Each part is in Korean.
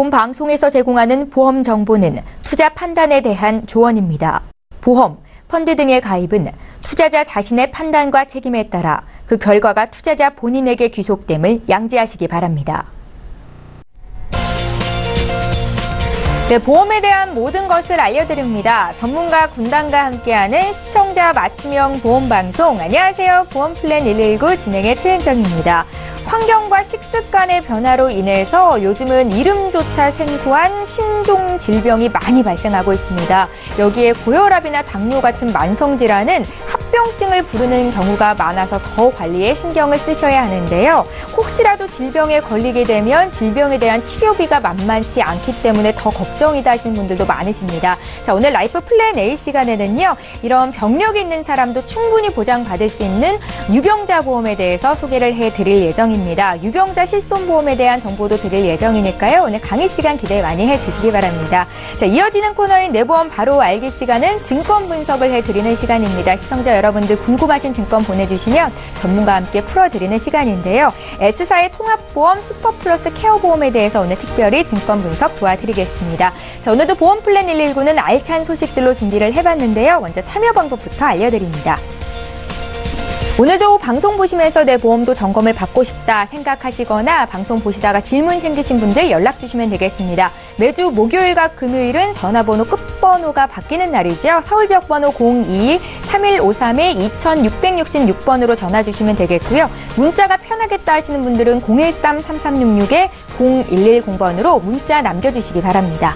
본 방송에서 제공하는 보험 정보는 투자 판단에 대한 조언입니다. 보험, 펀드 등의 가입은 투자자 자신의 판단과 책임에 따라 그 결과가 투자자 본인에게 귀속됨을 양지하시기 바랍니다. 네, 보험에 대한 모든 것을 알려드립니다. 전문가 군단과 함께하는 시청자 맞춤형 보험방송. 안녕하세요. 보험플랜 119 진행의 최은정입니다. 환경과 식습관의 변화로 인해서 요즘은 이름조차 생소한 신종 질병이 많이 발생하고 있습니다. 여기에 고혈압이나 당뇨 같은 만성질환은 합병증을 부르는 경우가 많아서 더 관리에 신경을 쓰셔야 하는데요. 혹시라도 질병에 걸리게 되면 질병에 대한 치료비가 만만치 않기 때문에 더 걱정이다 하시는 분들도 많으십니다. 자, 오늘 라이프 플랜 A 시간에는요, 이런 병력이 있는 사람도 충분히 보장받을 수 있는 유병자 보험에 대해서 소개를 해드릴 예정입니다. 유병자 실손보험에 대한 정보도 드릴 예정이니까요. 오늘 강의 시간 기대 많이 해주시기 바랍니다. 자, 이어지는 코너인 내 보험 바로 알기 시간은 증권 분석을 해드리는 시간입니다. 시청자 여러분들 궁금하신 증권 보내주시면 전문가와 함께 풀어드리는 시간인데요. S사의 통합보험 슈퍼플러스 케어보험에 대해서 오늘 특별히 증권 분석 도와드리겠습니다. 자, 오늘도 보험플랜 119는 알찬 소식들로 준비를 해봤는데요. 먼저 참여 방법부터 알려드립니다. 오늘도 방송 보시면서 내 보험도 점검을 받고 싶다 생각하시거나 방송 보시다가 질문 생기신 분들 연락 주시면 되겠습니다. 매주 목요일과 금요일은 전화번호 끝번호가 바뀌는 날이죠. 서울 지역번호 02-3153-2666번으로 전화 주시면 되겠고요. 문자가 편하겠다 하시는 분들은 013-3366-0110번으로 문자 남겨주시기 바랍니다.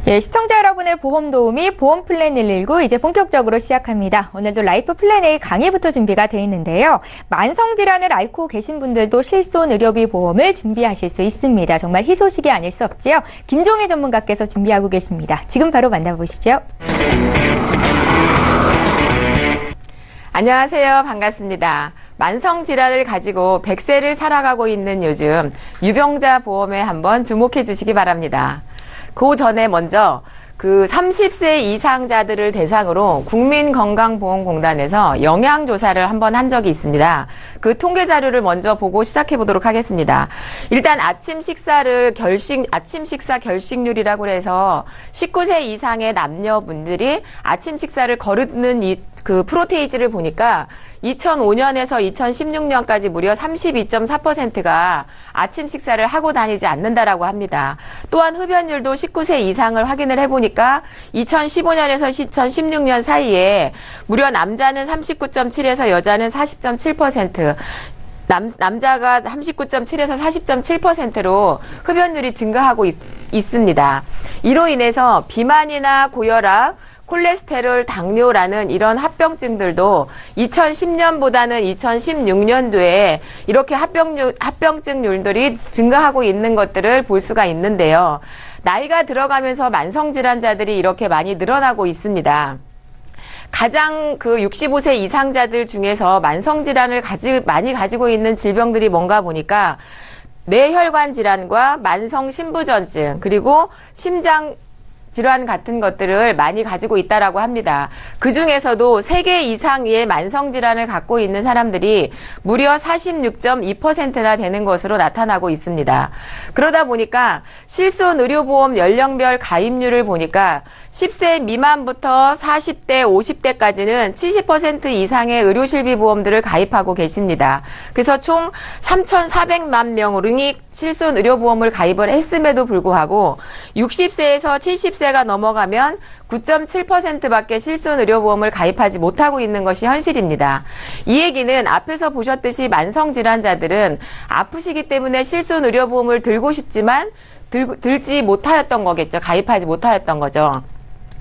예, 시청자 여러분의 보험 도우미 보험플랜 119 이제 본격적으로 시작합니다. 오늘도 라이프 플랜 A 강의부터 준비가 되어 있는데요. 만성질환을 앓고 계신 분들도 실손의료비 보험을 준비하실 수 있습니다. 정말 희소식이 아닐 수 없지요. 김종희 전문가께서 준비하고 계십니다. 지금 바로 만나보시죠. 안녕하세요. 반갑습니다. 만성질환을 가지고 100세를 살아가고 있는 요즘 유병자 보험에 한번 주목해 주시기 바랍니다. 그 전에 먼저 그 30세 이상자들을 대상으로 국민건강보험공단에서 영양조사를 한번 한 적이 있습니다. 그 통계 자료를 먼저 보고 시작해 보도록 하겠습니다. 일단 아침 식사 결식률이라고 해서 19세 이상의 남녀분들이 아침 식사를 거르는 그 프로테이지를 보니까 2005년에서 2016년까지 무려 32.4%가 아침 식사를 하고 다니지 않는다라고 합니다. 또한 흡연율도 19세 이상을 확인을 해보니까 2015년에서 2016년 사이에 무려 남자는 39.7에서 여자는 40.7%, 남자가 39.7에서 40.7%로 흡연율이 증가하고 있습니다. 이로 인해서 비만이나 고혈압, 콜레스테롤, 당뇨라는 이런 합병증들도 2010년보다는 2016년도에 이렇게 합병증률들이 증가하고 있는 것들을 볼 수가 있는데요. 나이가 들어가면서 만성질환자들이 이렇게 많이 늘어나고 있습니다. 가장 그 65세 이상자들 중에서 만성질환을 많이 가지고 있는 질병들이 뭔가 보니까 뇌혈관 질환과 만성심부전증, 그리고 심장 질환 같은 것들을 많이 가지고 있다라고 합니다. 그 중에서도 3개 이상의 만성질환을 갖고 있는 사람들이 무려 46.2%나 되는 것으로 나타나고 있습니다. 그러다 보니까 실손의료보험 연령별 가입률을 보니까 10세 미만부터 40대, 50대까지는 70% 이상의 의료실비보험들을 가입하고 계십니다. 그래서 총 3,400만 명이 실손의료보험을 가입을 했음에도 불구하고 60세에서 70세가 넘어가면 9.7%밖에 실손의료보험을 가입하지 못하고 있는 것이 현실입니다. 이 얘기는 앞에서 보셨듯이 만성질환자들은 아프시기 때문에 실손의료보험을 들고 싶지만 들지 못하였던 거겠죠. 가입하지 못하였던 거죠.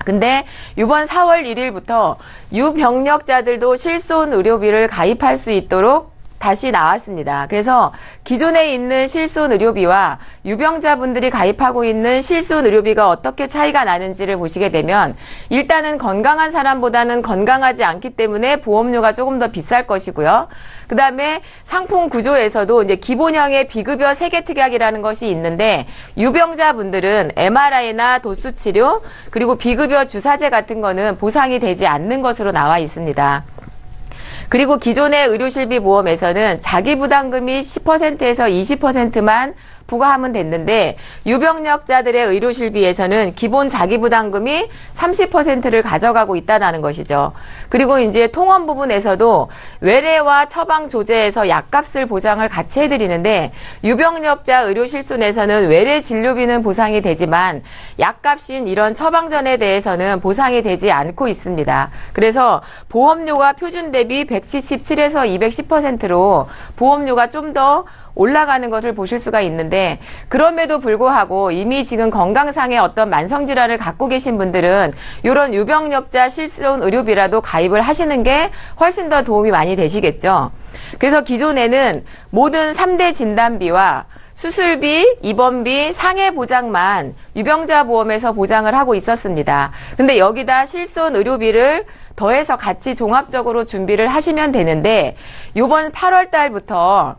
근데 이번 4월 1일부터 유병력자들도 실손의료비를 가입할 수 있도록 다시 나왔습니다. 그래서 기존에 있는 실손 의료비와 유병자분들이 가입하고 있는 실손 의료비가 어떻게 차이가 나는지를 보시게 되면 일단은 건강한 사람보다는 건강하지 않기 때문에 보험료가 조금 더 비쌀 것이고요. 그 다음에 상품 구조에서도 이제 기본형의 비급여 세계특약이라는 것이 있는데 유병자분들은 MRI나 도수 치료 그리고 비급여 주사제 같은 거는 보상이 되지 않는 것으로 나와 있습니다. 그리고 기존의 의료실비 보험에서는 자기부담금이 10%에서 20%만 부과하면 됐는데 유병력자들의 의료실비에서는 기본 자기부담금이 30%를 가져가고 있다는 것이죠. 그리고 이제 통원 부분에서도 외래와 처방 조제에서 약값을 보장을 같이 해드리는데 유병력자 의료실손에서는 외래 진료비는 보상이 되지만 약값인 이런 처방전에 대해서는 보상이 되지 않고 있습니다. 그래서 보험료가 표준 대비 177에서 210%로 보험료가 좀 더 올라가는 것을 보실 수가 있는데 그럼에도 불구하고 이미 지금 건강상의 어떤 만성질환을 갖고 계신 분들은 이런 유병력자 실손 의료비라도 가입을 하시는 게 훨씬 더 도움이 많이 되시겠죠. 그래서 기존에는 모든 3대 진단비와 수술비, 입원비, 상해 보장만 유병자 보험에서 보장을 하고 있었습니다. 근데 여기다 실손 의료비를 더해서 같이 종합적으로 준비를 하시면 되는데 이번 8월 달부터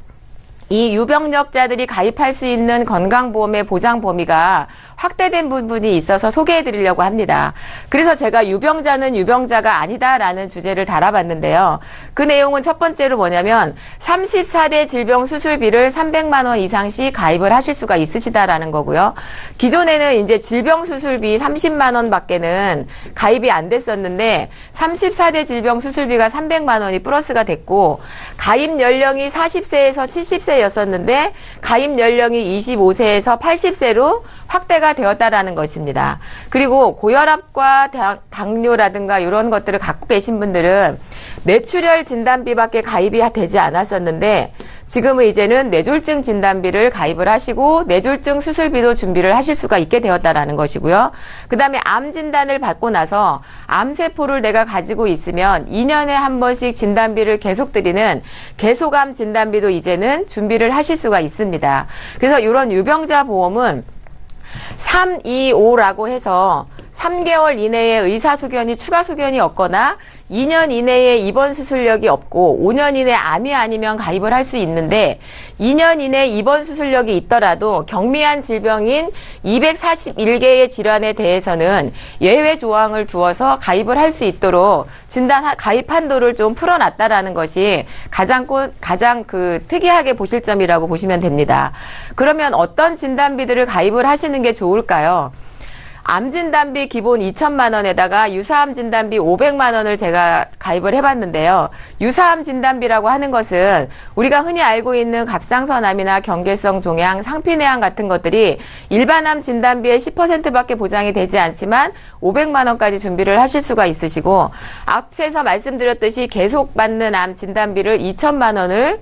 이 유병력자들이 가입할 수 있는 건강보험의 보장 범위가 확대된 부분이 있어서 소개해 드리려고 합니다. 그래서 제가 유병자는 유병자가 아니다라는 주제를 달아봤는데요. 그 내용은 첫 번째로 뭐냐면 34대 질병 수술비를 300만 원 이상씩 가입을 하실 수가 있으시다라는 거고요. 기존에는 이제 질병 수술비 30만 원밖에는 가입이 안 됐었는데 34대 질병 수술비가 300만 원이 플러스가 됐고 가입 연령이 40세에서 70세였었는데 가입 연령이 25세에서 80세로 확대가 되었다라는 것입니다. 그리고 고혈압과 당뇨라든가 이런 것들을 갖고 계신 분들은 뇌출혈 진단비밖에 가입이 되지 않았었는데 지금은 이제는 뇌졸중 진단비를 가입을 하시고 뇌졸중 수술비도 준비를 하실 수가 있게 되었다라는 것이고요. 그 다음에 암 진단을 받고 나서 암세포를 내가 가지고 있으면 2년에 한 번씩 진단비를 계속 드리는 계속암 진단비도 이제는 준비를 하실 수가 있습니다. 그래서 이런 유병자 보험은 325라고 해서 3개월 이내에 의사소견이 추가 소견이 없거나 2년 이내에 입원 수술력이 없고 5년 이내 암이 아니면 가입을 할 수 있는데 2년 이내 입원 수술력이 있더라도 경미한 질병인 241개의 질환에 대해서는 예외 조항을 두어서 가입을 할 수 있도록 진단 가입 한도를 좀 풀어놨다라는 것이 가장 특이하게 보실 점이라고 보시면 됩니다. 그러면 어떤 진단비들을 가입을 하시는 게 좋을까요? 암 진단비 기본 2천만 원에다가 유사암 진단비 500만 원을 제가 가입을 해봤는데요. 유사암 진단비라고 하는 것은 우리가 흔히 알고 있는 갑상선암이나 경계성 종양, 상피내암 같은 것들이 일반암 진단비의 10%밖에 보장이 되지 않지만 500만 원까지 준비를 하실 수가 있으시고 앞에서 말씀드렸듯이 계속 받는 암 진단비를 2천만 원을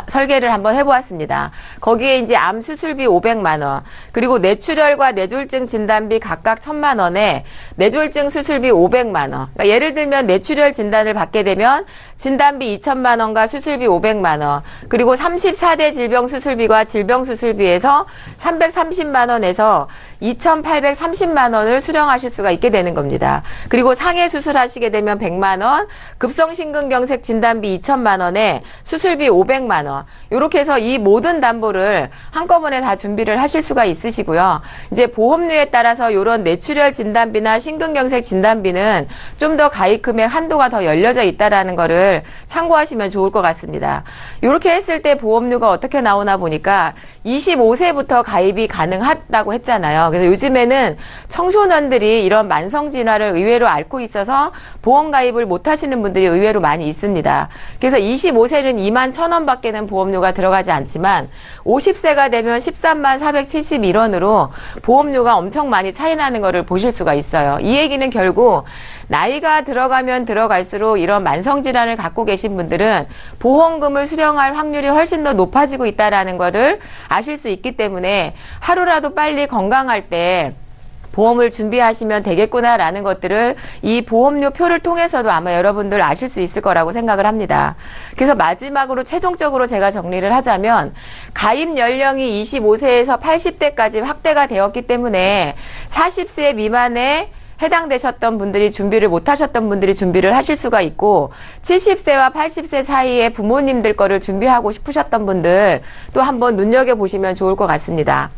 설계를 한번 해보았습니다. 거기에 이제 암 수술비 500만 원, 그리고 뇌출혈과 뇌졸중 진단비 각각 1,000만 원에 뇌졸중 수술비 500만 원. 그러니까 예를 들면 뇌출혈 진단을 받게 되면 진단비 2,000만 원과 수술비 500만 원, 그리고 34대 질병 수술비와 질병 수술비에서 330만 원에서 2,830만 원을 수령하실 수가 있게 되는 겁니다. 그리고 상해 수술하시게 되면 100만 원, 급성심근경색 진단비 2,000만 원에 수술비 500만 원. 이렇게 해서 이 모든 담보를 한꺼번에 다 준비를 하실 수가 있으시고요. 이제 보험료에 따라서 이런 뇌출혈 진단비나 심근경색 진단비는 좀 더 가입 금액 한도가 더 열려져 있다라는 거를 참고하시면 좋을 것 같습니다. 이렇게 했을 때 보험료가 어떻게 나오나 보니까 25세부터 가입이 가능하다고 했잖아요. 그래서 요즘에는 청소년들이 이런 만성질환을 의외로 앓고 있어서 보험 가입을 못 하시는 분들이 의외로 많이 있습니다. 그래서 25세는 2만 1,000원 밖에는 보험료가 들어가지 않지만 50세가 되면 13만 471원으로 보험료가 엄청 많이 차이 나는 것을 보실 수가 있어요. 이 얘기는 결국 나이가 들어가면 들어갈수록 이런 만성질환을 갖고 계신 분들은 보험금을 수령할 확률이 훨씬 더 높아지고 있다는 것을 아실 수 있기 때문에 하루라도 빨리 건강할 때 보험을 준비하시면 되겠구나라는 것들을 이 보험료 표를 통해서도 아마 여러분들 아실 수 있을 거라고 생각을 합니다. 그래서 마지막으로 최종적으로 제가 정리를 하자면 가입 연령이 25세에서 80대까지 확대가 되었기 때문에 40세 미만에 해당되셨던 분들이 준비를 못 하셨던 분들이 준비를 하실 수가 있고 70세와 80세 사이에 부모님들 거를 준비하고 싶으셨던 분들 또 한번 눈여겨보시면 좋을 것 같습니다.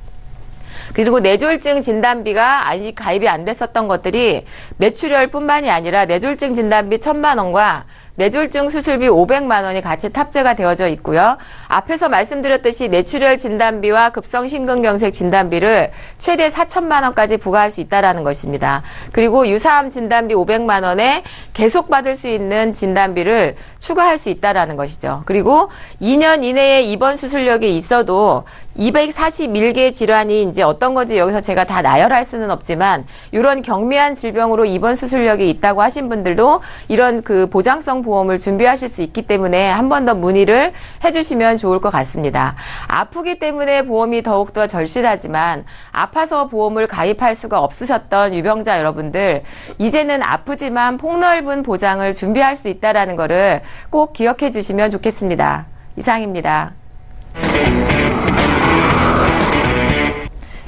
그리고 뇌졸중 진단비가 아직 가입이 안 됐었던 것들이 뇌출혈뿐만이 아니라 뇌졸중 진단비 1,000만 원과 뇌졸중 수술비 500만 원이 같이 탑재가 되어져 있고요. 앞에서 말씀드렸듯이 뇌출혈 진단비와 급성심근경색 진단비를 최대 4천만 원까지 부과할 수 있다는 것입니다. 그리고 유사암 진단비 500만 원에 계속 받을 수 있는 진단비를 추가할 수 있다는 것이죠. 그리고 2년 이내에 입원 수술력이 있어도 241개 질환이 이제 어떤 건지 여기서 제가 다 나열할 수는 없지만 이런 경미한 질병으로 입원 수술력이 있다고 하신 분들도 이런 그 보장성 보험을 준비하실 수 있기 때문에 한 번 더 문의를 해주시면 좋을 것 같습니다. 아프기 때문에 보험이 더욱더 절실하지만 아파서 보험을 가입할 수가 없으셨던 유병자 여러분들 이제는 아프지만 폭넓은 보장을 준비할 수 있다는 것을 꼭 기억해 주시면 좋겠습니다. 이상입니다.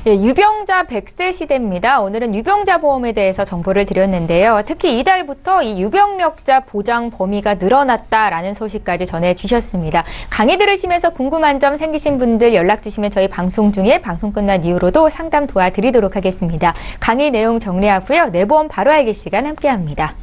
예, 유병자 100세 시대입니다. 오늘은 유병자 보험에 대해서 정보를 드렸는데요. 특히 이달부터 이 유병력자 보장 범위가 늘어났다라는 소식까지 전해주셨습니다. 강의 들으시면서 궁금한 점 생기신 분들 연락 주시면 저희 방송 중에 방송 끝난 이후로도 상담 도와드리도록 하겠습니다. 강의 내용 정리하고요. 내 보험 바로 알기 시간 함께합니다.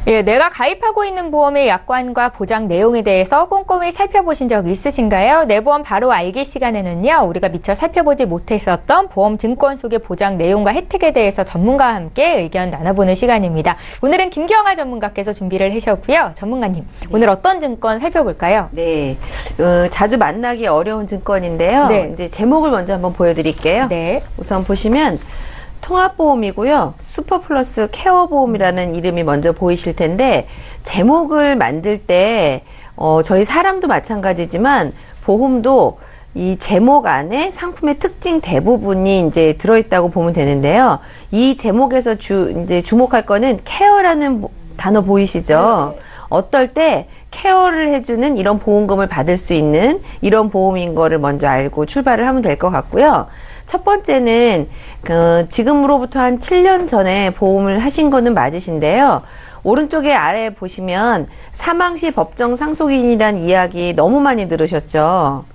예, 내가 가입하고 있는 보험의 약관과 보장 내용에 대해서 꼼꼼히 살펴보신 적 있으신가요? 내 보험 바로 알기 시간에는요, 우리가 미처 살펴보지 못했었던 보험 증권 속의 보장 내용과 혜택에 대해서 전문가와 함께 의견 나눠보는 시간입니다. 오늘은 김경아 전문가께서 준비를 하셨고요. 전문가님, 오늘 어떤 증권 살펴볼까요? 네, 자주 만나기 어려운 증권인데요. 네. 이제 제목을 먼저 한번 보여드릴게요. 네. 우선 보시면 통합보험이고요. 슈퍼플러스 케어보험이라는 이름이 먼저 보이실 텐데 제목을 만들 때 저희 사람도 마찬가지지만 보험도 이 제목 안에 상품의 특징 대부분이 이제 들어있다고 보면 되는데요. 이 제목에서 이제 주목할 거는 케어라는 단어 보이시죠? 네. 어떨 때 케어를 해주는 이런 보험금을 받을 수 있는 이런 보험인 거를 먼저 알고 출발을 하면 될 것 같고요. 첫 번째는 지금으로부터 한 7년 전에 보험을 하신 거는 맞으신데요. 오른쪽에 아래 보시면 사망 시 법정 상속인이란 이야기 너무 많이 들으셨죠.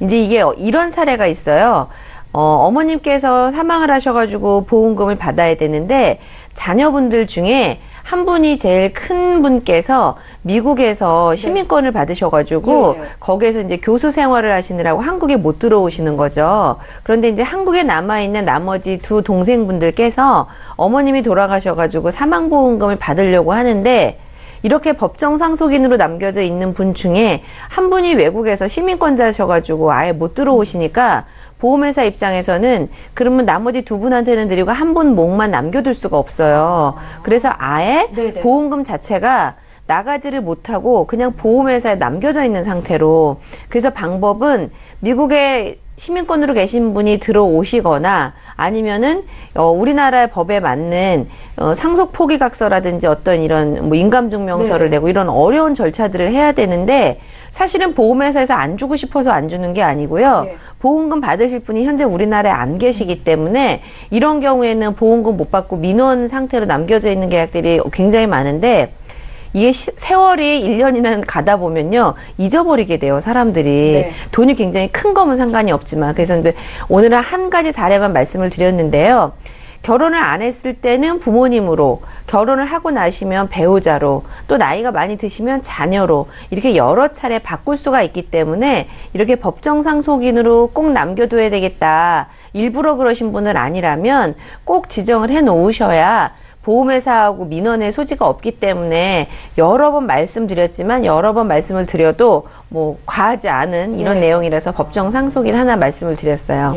이제 이게 이런 사례가 있어요. 어머님께서 사망을 하셔가지고 보험금을 받아야 되는데 자녀분들 중에 한 분이 제일 큰 분께서 미국에서 시민권을 받으셔가지고 거기에서 이제 교수 생활을 하시느라고 한국에 못 들어오시는 거죠. 그런데 이제 한국에 남아있는 나머지 두 동생분들께서 어머님이 돌아가셔가지고 사망보험금을 받으려고 하는데 이렇게 법정 상속인으로 남겨져 있는 분 중에 한 분이 외국에서 시민권자셔가지고 아예 못 들어오시니까 보험회사 입장에서는 그러면 나머지 두 분한테는 드리고 한 분 몫만 남겨둘 수가 없어요. 그래서 아예 네네. 보험금 자체가 나가지를 못하고 그냥 보험회사에 남겨져 있는 상태로. 그래서 방법은 미국에 시민권으로 계신 분이 들어오시거나 아니면은 우리나라의 법에 맞는 상속 포기각서라든지 어떤 이런 뭐 인감증명서를 내고 이런 어려운 절차들을 해야 되는데 사실은 보험회사에서 안 주고 싶어서 안 주는 게 아니고요. 보험금 받으실 분이 현재 우리나라에 안 계시기 때문에 이런 경우에는 보험금 못 받고 민원 상태로 남겨져 있는 계약들이 굉장히 많은데 이게 세월이 1년이나 가다 보면요 잊어버리게 돼요 사람들이. 돈이 굉장히 큰 거면 상관이 없지만. 그래서 오늘은 한 가지 사례만 말씀을 드렸는데요. 결혼을 안 했을 때는 부모님으로, 결혼을 하고 나시면 배우자로, 또 나이가 많이 드시면 자녀로 이렇게 여러 차례 바꿀 수가 있기 때문에 이렇게 법정 상속인으로 꼭 남겨둬야 되겠다, 일부러 그러신 분은 아니라면 꼭 지정을 해 놓으셔야 보험회사하고 민원의 소지가 없기 때문에 여러 번 말씀드렸지만 여러 번 말씀을 드려도 뭐 과하지 않은 이런 내용이라서 법정 상속인 하나 말씀을 드렸어요.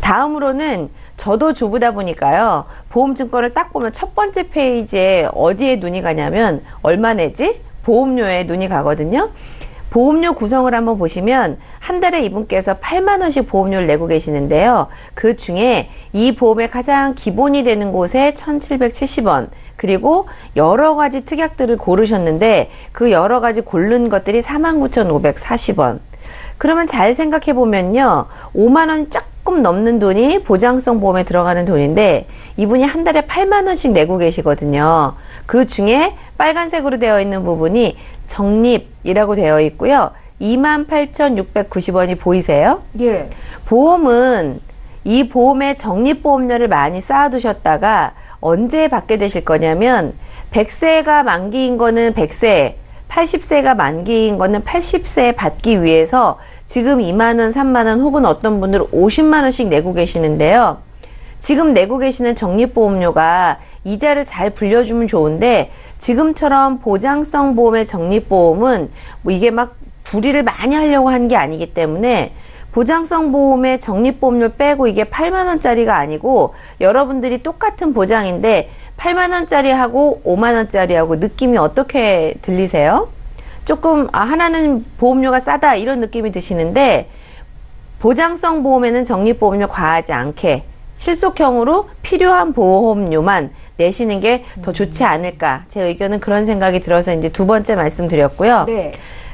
다음으로는 저도 주부다 보니까요. 보험증권을 딱 보면 첫 번째 페이지에 어디에 눈이 가냐면 얼마 내지? 보험료에 눈이 가거든요. 보험료 구성을 한번 보시면 한 달에 이분께서 8만 원씩 보험료를 내고 계시는데요. 그 중에 이 보험의 가장 기본이 되는 곳에 1,770원, 그리고 여러 가지 특약들을 고르셨는데 그 여러 가지 고른 것들이 49,540원. 그러면 잘 생각해 보면요. 5만 원 조금 넘는 돈이 보장성 보험에 들어가는 돈인데 이분이 한 달에 8만 원씩 내고 계시거든요. 그 중에 빨간색으로 되어 있는 부분이 적립이라고 되어 있고요. 28,690원이 보이세요? 보험은 이 보험의 적립보험료를 많이 쌓아두셨다가 언제 받게 되실 거냐면 100세가 만기인 거는 100세, 80세가 만기인 거는 80세에 받기 위해서 지금 2만원, 3만원 혹은 어떤 분들은 50만원씩 내고 계시는데요. 지금 내고 계시는 적립보험료가 이자를 잘 불려주면 좋은데 지금처럼 보장성 보험의 적립보험은 뭐 이게 막 불이를 많이 하려고 한 게 아니기 때문에 보장성 보험의 적립보험료 빼고 이게 8만원짜리가 아니고 여러분들이 똑같은 보장인데 8만원짜리하고 5만원짜리하고 느낌이 어떻게 들리세요? 조금 하나는 보험료가 싸다 이런 느낌이 드시는데 보장성 보험에는 적립보험료 과하지 않게 실속형으로 필요한 보험료만 내시는 게 더 좋지 않을까. 제 의견은 그런 생각이 들어서 이제 두 번째 말씀드렸고요.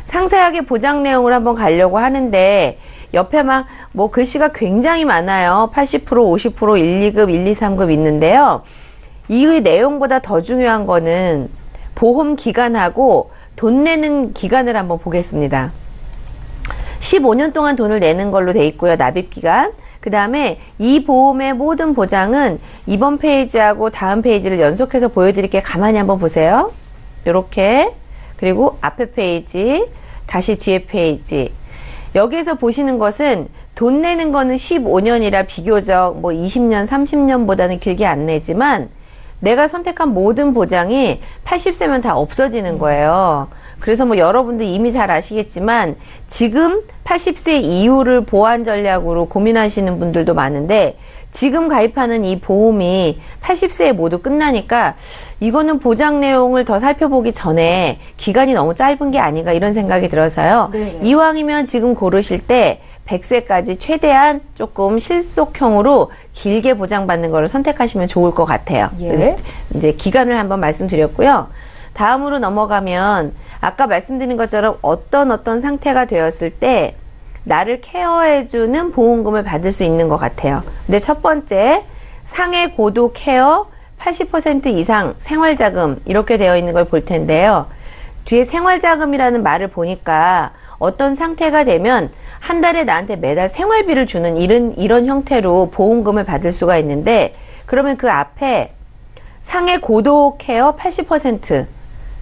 상세하게 보장 내용을 한번 가려고 하는데 옆에 막 뭐 글씨가 굉장히 많아요. 80%, 50%, 1, 2급, 1, 2, 3급 있는데요. 이 내용보다 더 중요한 거는 보험 기간하고 돈 내는 기간을 한번 보겠습니다. 15년 동안 돈을 내는 걸로 돼 있고요. 납입 기간. 그 다음에 이 보험의 모든 보장은 이번 페이지하고 다음 페이지를 연속해서 보여드릴게요. 가만히 한번 보세요. 요렇게. 그리고 앞에 페이지, 다시 뒤에 페이지. 여기에서 보시는 것은 돈 내는 거는 15년이라 비교적 뭐 20년, 30년보다는 길게 안 내지만 내가 선택한 모든 보장이 80세면 다 없어지는 거예요. 그래서 뭐 여러분들 이미 잘 아시겠지만 지금 80세 이후를 보완 전략으로 고민하시는 분들도 많은데 지금 가입하는 이 보험이 80세에 모두 끝나니까 이거는 보장 내용을 더 살펴보기 전에 기간이 너무 짧은 게 아닌가 이런 생각이 들어서요. 이왕이면 지금 고르실 때 100세까지 최대한 조금 실속형으로 길게 보장받는 거를 선택하시면 좋을 것 같아요. 이제 기간을 한번 말씀드렸고요. 다음으로 넘어가면 아까 말씀드린 것처럼 어떤 상태가 되었을 때 나를 케어해주는 보험금을 받을 수 있는 것 같아요. 근데 첫 번째, 상해 고도 케어 80% 이상 생활자금 이렇게 되어 있는 걸 볼 텐데요. 뒤에 생활자금이라는 말을 보니까 어떤 상태가 되면 한 달에 나한테 매달 생활비를 주는 이런 형태로 보험금을 받을 수가 있는데, 그러면 그 앞에 상해 고도 케어 80%,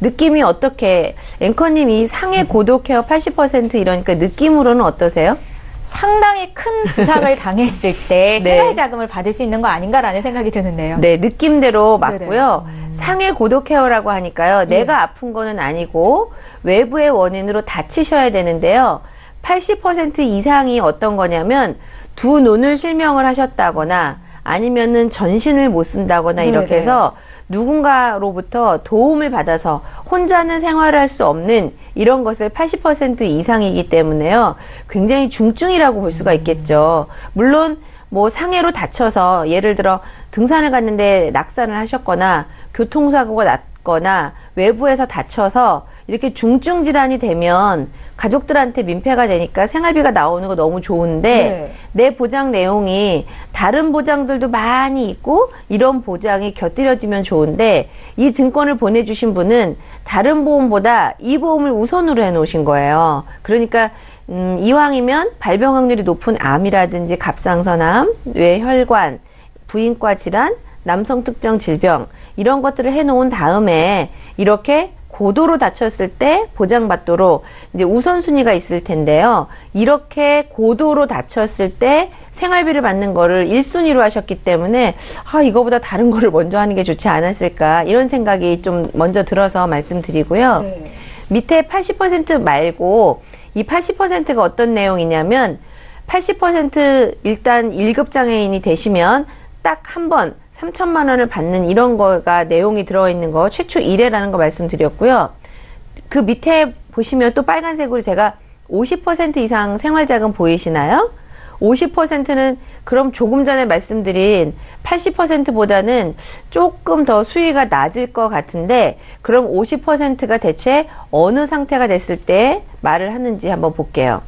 느낌이 어떻게, 앵커님 이 상해 고도 케어 80% 이러니까 느낌으로는 어떠세요? 상당히 큰 부상을 당했을 때 네. 생활자금을 받을 수 있는 거 아닌가라는 생각이 드는데요. 네, 느낌대로 맞고요. 상해 고도 케어라고 하니까요. 내가 아픈 거는 아니고 외부의 원인으로 다치셔야 되는데요. 80% 이상이 어떤 거냐면 두 눈을 실명을 하셨다거나 아니면은 전신을 못 쓴다거나 이렇게 네네. 해서 누군가로부터 도움을 받아서 혼자는 생활할 수 없는 이런 것을 80% 이상이기 때문에요. 굉장히 중증이라고 볼 수가 있겠죠. 물론 뭐 상해로 다쳐서 예를 들어 등산을 갔는데 낙산을 하셨거나 교통사고가 났거나 외부에서 다쳐서 이렇게 중증 질환이 되면 가족들한테 민폐가 되니까 생활비가 나오는 거 너무 좋은데 네. 내 보장 내용이 다른 보장들도 많이 있고 이런 보장이 곁들여지면 좋은데 이 증권을 보내주신 분은 다른 보험보다 이 보험을 우선으로 해놓으신 거예요. 그러니까 이왕이면 발병 확률이 높은 암이라든지 갑상선암, 뇌혈관, 부인과 질환, 남성 특정 질병 이런 것들을 해놓은 다음에 이렇게 고도로 다쳤을 때 보장받도록 이제 우선순위가 있을 텐데요. 이렇게 고도로 다쳤을 때 생활비를 받는 거를 1순위로 하셨기 때문에 이거보다 다른 거를 먼저 하는 게 좋지 않았을까 이런 생각이 좀 먼저 들어서 말씀드리고요. 네. 밑에 80% 말고 이 80%가 어떤 내용이냐면 80% 일단 1급 장애인이 되시면 딱 한 번 3천만 원을 받는 이런 거가 내용이 들어있는 거 최초 1회라는 거 말씀드렸고요. 그 밑에 보시면 또 빨간색으로 제가 50% 이상 생활자금 보이시나요? 50%는 그럼 조금 전에 말씀드린 80%보다는 조금 더 수위가 낮을 것 같은데 그럼 50%가 대체 어느 상태가 됐을 때 말을 하는지 한번 볼게요.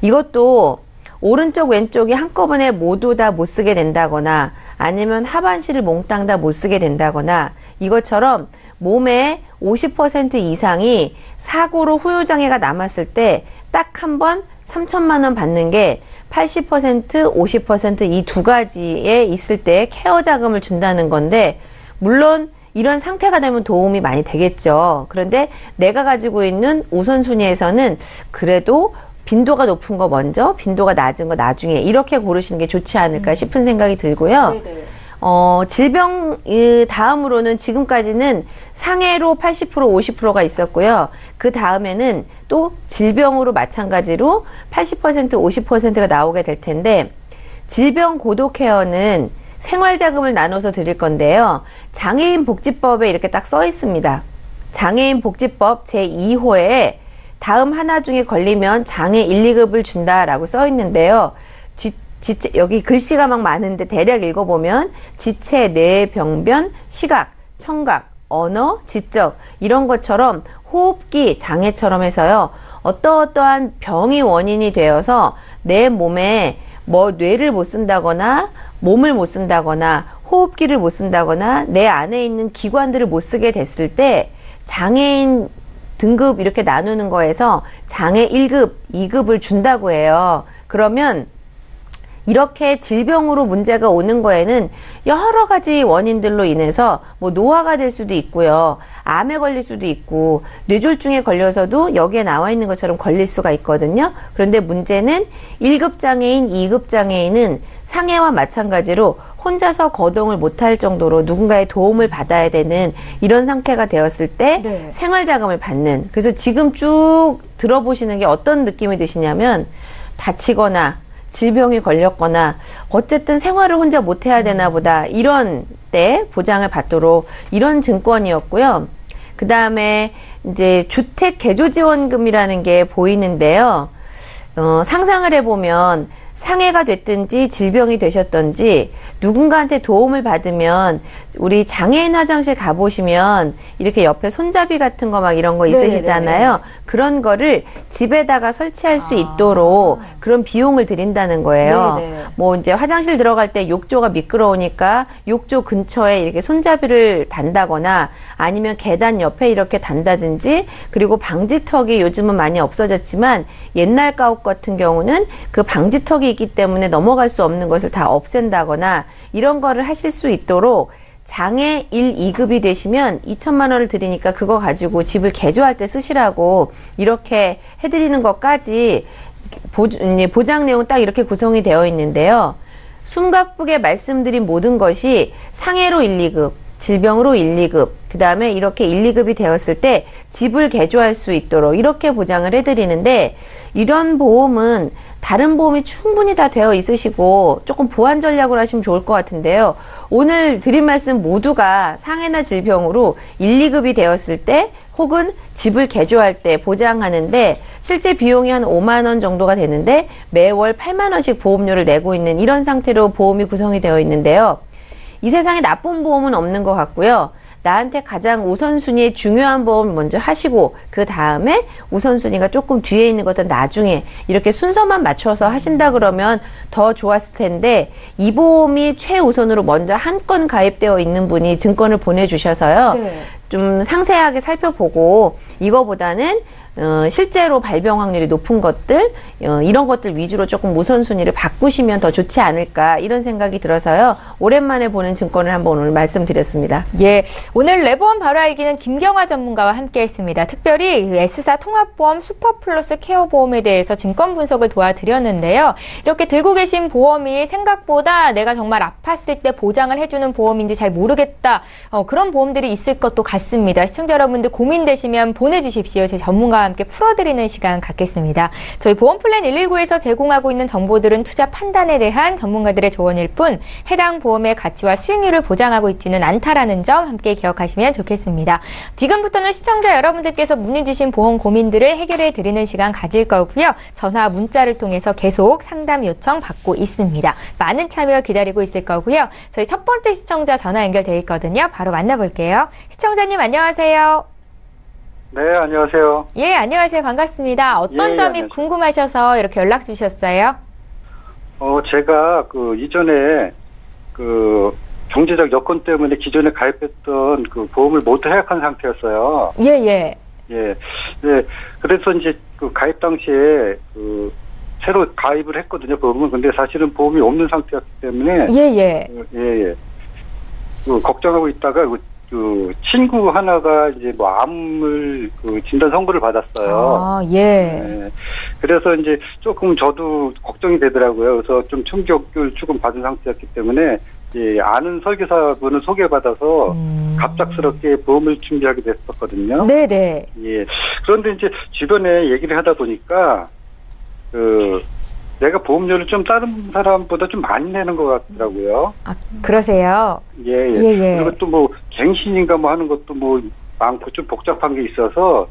이것도 오른쪽 왼쪽이 한꺼번에 모두 다 못 쓰게 된다거나 아니면 하반신을 몽땅 다 못 쓰게 된다거나 이것처럼 몸의 50% 이상이 사고로 후유장애가 남았을 때 딱 한 번 3천만 원 받는 게 80%, 50% 이 두 가지에 있을 때 케어 자금을 준다는 건데 물론 이런 상태가 되면 도움이 많이 되겠죠. 그런데 내가 가지고 있는 우선순위에서는 그래도 빈도가 높은 거 먼저, 빈도가 낮은 거 나중에 이렇게 고르시는 게 좋지 않을까 싶은 생각이 들고요. 네네. 질병 다음으로는 지금까지는 상해로 80%, 50%가 있었고요. 그 다음에는 또 질병으로 마찬가지로 80%, 50%가 나오게 될 텐데 질병 고도 케어는 생활자금을 나눠서 드릴 건데요. 장애인 복지법에 이렇게 딱 써 있습니다. 장애인 복지법 제2호에 다음 하나 중에 걸리면 장애 1, 2급을 준다라고 써 있는데요. 여기 글씨가 막 많은데 대략 읽어보면 지체, 뇌, 병변, 시각, 청각, 언어, 지적 이런 것처럼 호흡기 장애처럼 해서요. 어떠한 병이 원인이 되어서 내 몸에 뭐 뇌를 못 쓴다거나 몸을 못 쓴다거나 호흡기를 못 쓴다거나 내 안에 있는 기관들을 못 쓰게 됐을 때 장애인 등급 이렇게 나누는 거에서 장애 1급, 2급을 준다고 해요. 그러면 이렇게 질병으로 문제가 오는 거에는 여러 가지 원인들로 인해서 뭐 노화가 될 수도 있고요. 암에 걸릴 수도 있고 뇌졸중에 걸려서도 여기에 나와 있는 것처럼 걸릴 수가 있거든요. 그런데 문제는 1급 장애인, 2급 장애인은 상해와 마찬가지로 혼자서 거동을 못할 정도로 누군가의 도움을 받아야 되는 이런 상태가 되었을 때 네. 생활자금을 받는. 그래서 지금 쭉 들어보시는 게 어떤 느낌이 드시냐면 다치거나 질병이 걸렸거나 어쨌든 생활을 혼자 못해야 되나 보다 이런 때 보장을 받도록 이런 증권이었고요. 그 다음에 이제 주택 개조지원금이라는 게 보이는데요. 상상을 해보면 상해가 됐든지 질병이 되셨든지 누군가한테 도움을 받으면 우리 장애인 화장실 가보시면 이렇게 옆에 손잡이 같은 거 막 이런 거 있으시잖아요. 네네네. 그런 거를 집에다가 설치할 수 있도록 그런 비용을 드린다는 거예요. 네네. 뭐 이제 화장실 들어갈 때 욕조가 미끄러우니까 욕조 근처에 이렇게 손잡이를 단다거나 아니면 계단 옆에 이렇게 단다든지 그리고 방지턱이 요즘은 많이 없어졌지만 옛날 가옥 같은 경우는 그 방지턱이 있기 때문에 넘어갈 수 없는 것을 다 없앤다거나 이런 거를 하실 수 있도록 장애 1, 2급이 되시면 2천만 원을 드리니까 그거 가지고 집을 개조할 때 쓰시라고 이렇게 해드리는 것까지 보장 내용 딱 이렇게 구성이 되어 있는데요. 숨가쁘게 말씀드린 모든 것이 상해로 1, 2급, 질병으로 1, 2급, 그 다음에 이렇게 1, 2급이 되었을 때 집을 개조할 수 있도록 이렇게 보장을 해드리는데 이런 보험은 다른 보험이 충분히 다 되어 있으시고 조금 보완 전략으로 하시면 좋을 것 같은데요. 오늘 드린 말씀 모두가 상해나 질병으로 1, 2급이 되었을 때 혹은 집을 개조할 때 보장하는데 실제 비용이 한 5만 원 정도가 되는데 매월 8만 원씩 보험료를 내고 있는 이런 상태로 보험이 구성이 되어 있는데요. 이 세상에 나쁜 보험은 없는 것 같고요. 나한테 가장 우선순위에 중요한 보험을 먼저 하시고 그 다음에 우선순위가 조금 뒤에 있는 것은 나중에 이렇게 순서만 맞춰서 하신다 그러면 더 좋았을 텐데 이 보험이 최우선으로 먼저 한 건 가입되어 있는 분이 증권을 보내주셔서요. 네. 좀 상세하게 살펴보고 이거보다는 실제로 발병 확률이 높은 것들 이런 것들 위주로 조금 우선순위를 바꾸시면 더 좋지 않을까 이런 생각이 들어서요. 오랜만에 보는 증권을 한번 오늘 말씀드렸습니다. 예, 오늘 내보험 바로 알기는 김경화 전문가와 함께했습니다. 특별히 그 S사 통합보험 슈퍼플러스 케어보험에 대해서 증권 분석을 도와드렸는데요. 이렇게 들고 계신 보험이 생각보다 내가 정말 아팠을 때 보장을 해주는 보험인지 잘 모르겠다. 그런 보험들이 있을 것도 같습니다. 시청자 여러분들 고민되시면 보내주십시오. 제 전문가와 함께 풀어드리는 시간 갖겠습니다. 저희 보험플랜 119에서 제공하고 있는 정보들은 투자 판단에 대한 전문가들의 조언일 뿐 해당 보험의 가치와 수익률을 보장하고 있지는 않다라는 점 함께 기억하시면 좋겠습니다. 지금부터는 시청자 여러분들께서 문의 주신 보험 고민들을 해결해 드리는 시간 가질 거고요. 전화 문자를 통해서 계속 상담 요청 받고 있습니다. 많은 참여 기다리고 있을 거고요. 저희 첫 번째 시청자 전화 연결돼 있거든요. 바로 만나볼게요. 시청자님 안녕하세요. 네, 안녕하세요. 예, 안녕하세요. 반갑습니다. 어떤 점이 안녕하세요. 궁금하셔서 이렇게 연락 주셨어요? 제가 이전에 경제적 여건 때문에 기존에 가입했던 보험을 모두 해약한 상태였어요. 예, 예. 예. 네. 그래서 이제 가입 당시에 새로 가입을 했거든요, 보험은. 근데 사실은 보험이 없는 상태였기 때문에. 예, 예. 예. 걱정하고 있다가 친구 하나가 이제 암을 진단 선고를 받았어요. 아, 예. 네. 그래서 이제 조금 저도 걱정이 되더라고요. 그래서 좀 충격을 조금 받은 상태였기 때문에 아는 설계사분을 소개받아서 갑작스럽게 보험을 준비하게 됐었거든요. 네네. 예. 그런데 이제 주변에 얘기를 하다 보니까 내가 보험료를 좀 다른 사람보다 좀 많이 내는 것 같더라고요. 아, 그러세요? 예. 예. 그리고 또 갱신인가 하는 것도 많고 좀 복잡한 게 있어서